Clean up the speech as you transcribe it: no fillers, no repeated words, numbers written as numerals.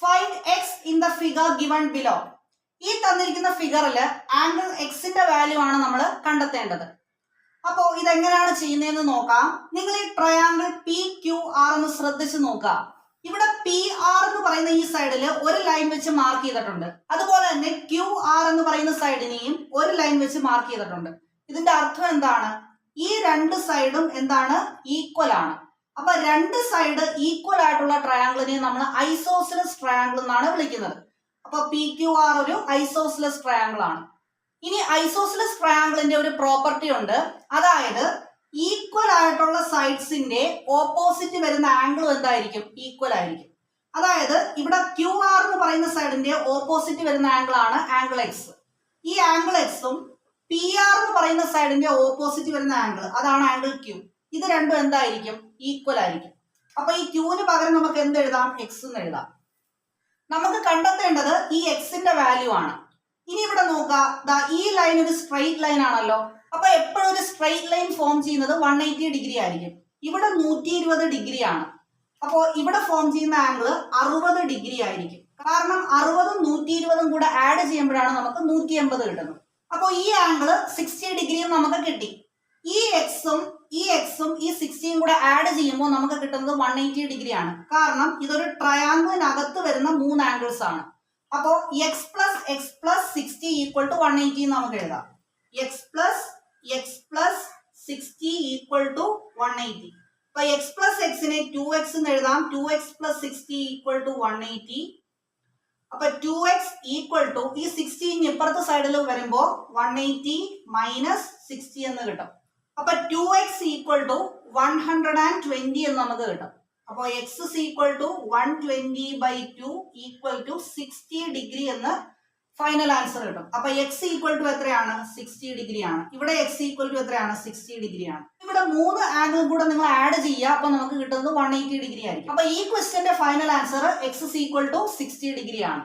Find X in the figure given below. ഈ തന്നിരിക്കുന്ന ഫിഗറിൽ ആംഗിൾ എക്സിന്റെ വാല്യൂ ആണ് നമ്മൾ കണ്ടെത്തേണ്ടത്. അപ്പോൾ ഇതെങ്ങനെയാണ് ചെയ്യുന്നതെന്ന് നോക്കാം. നിങ്ങൾ ഈ ട്രയാങ്കിൾ പി ക്യു ആർ എന്ന് ശ്രദ്ധിച്ച് നോക്കുക. ഇവിടെ പി ആർ എന്ന് പറയുന്ന ഈ സൈഡിൽ ഒരു ലൈൻ വെച്ച് മാർക്ക് ചെയ്തിട്ടുണ്ട്. അതുപോലെ തന്നെ ക്യു ആർ എന്ന് പറയുന്ന സൈഡിനെയും ഒരു ലൈൻ വെച്ച് മാർക്ക് ചെയ്തിട്ടുണ്ട്. ഇതിന്റെ അർത്ഥം എന്താണ്? ഈ രണ്ട് സൈഡും എന്താണ്? ഈക്വൽ ആണ്. അപ്പൊ രണ്ട് സൈഡ് ഈക്വൽ ആയിട്ടുള്ള ട്രയാങ്കിളിനെ നമ്മൾ ഐസോസിലസ് ട്രയാങ്കിൾ എന്നാണ് വിളിക്കുന്നത്. അപ്പൊ പി ക്യു ആർ ഒരു ഐസോസിലസ് ട്രയാങ്കിൾ ആണ്. ഇനി ഐസോസിലസ് ട്രയാങ്കിളിന്റെ ഒരു പ്രോപ്പർട്ടി ഉണ്ട്. അതായത് ഈക്വൽ ആയിട്ടുള്ള സൈഡ്സിന്റെ ഓപ്പോസിറ്റ് വരുന്ന ആംഗിളും എന്തായിരിക്കും? ഈക്വൽ ആയിരിക്കും. അതായത് ഇവിടെ ക്യു ആർ എന്ന് പറയുന്ന സൈഡിന്റെ ഓപ്പോസിറ്റ് വരുന്ന ആംഗിൾ ആണ് ആംഗിൾ എക്സ്. ഈ ആംഗിൾ എക്സും പി ആർ എന്ന് പറയുന്ന സൈഡിന്റെ ഓപ്പോസിറ്റ് വരുന്ന ആംഗിൾ, അതാണ് ആംഗിൾ ക്യൂ. ഇത് രണ്ടും എന്തായിരിക്കും? ഈക്വൽ ആയിരിക്കും. അപ്പൊ ഈ ക്യൂവിന് പകരം നമുക്ക് എന്ത് എഴുതാം? എക്സ് എന്ന് എഴുതാം. നമുക്ക് കണ്ടെത്തേണ്ടത് ഈ എക്സിന്റെ വാല്യൂ ആണ്. ഇനി ഇവിടെ നോക്കുക, ഈ ലൈൻ ഒരു സ്ട്രെയിറ്റ് ലൈൻ ആണല്ലോ. അപ്പൊ എപ്പോഴും ഒരു സ്ട്രെയിറ്റ് ലൈൻ ഫോം ചെയ്യുന്നത് 180 ഡിഗ്രി ആയിരിക്കും. ഇവിടെ 120 ഡിഗ്രി ആണ്. അപ്പോൾ ഇവിടെ ഫോം ചെയ്യുന്ന ആംഗിൾ 60 ഡിഗ്രി ആയിരിക്കും. കാരണം 60ഉം 120ഉം കൂടെ ആഡ് ചെയ്യുമ്പോഴാണ് നമുക്ക് 180 കിട്ടുന്നത്. അപ്പോൾ ഈ ആംഗിൾ 60 ഡിഗ്രിയും നമുക്ക് കിട്ടി. ഈ എക്സും ഈ 60യും കൂടെ ആഡ് ചെയ്യുമ്പോൾ നമുക്ക് കിട്ടുന്നത് 180 ഡിഗ്രി ആണ്. കാരണം ഇതൊരു ട്രയാങ്കിളിനകത്ത് വരുന്ന 3 ആംഗിൾസ് ആണ്. അപ്പോൾ എക്സ് പ്ലസ് 60 ഈക്വൽ ടു 180 നമുക്ക് എഴുതാം. X plus 60 equal to 180. അപ്പൊ എക്സ് പ്ലസ് എക്സിനെ 2x എന്ന് എഴുതാം. 2x plus 60 equal to 180. അപ്പൊ 2x ഈക്വൽ ടു ഈ 60 ഇപ്പുറത്തെ സൈഡിൽ വരുമ്പോൾ 180 മൈനസ് 60 എന്ന് കിട്ടും. അപ്പൊ 2x ഈക്വൽ ടു 120 എന്ന് നമുക്ക് കിട്ടും. അപ്പോൾ x is equal to 120/2 equal to 60 degree എന്ന് ഫൈനൽ ആൻസർ കിട്ടും. അപ്പൊ എക്സ് ഈക്വൽ ടു എത്രയാണ്? 60 ഡിഗ്രി ആണ്. ഇവിടെ എക്സ് ഈക്വൽ ടു എത്രയാണ്? 60 ഡിഗ്രി ആണ്. ഇവിടെ 3 ആംഗിൾ കൂടെ നിങ്ങൾ ആഡ് ചെയ്യുക. അപ്പൊ നമുക്ക് കിട്ടുന്നത് 180 ഡിഗ്രി ആയിരിക്കും. അപ്പൊ ഈ ക്വസ്റ്റ്യന്റെ final answer X is equal to 60 degree ആണ്.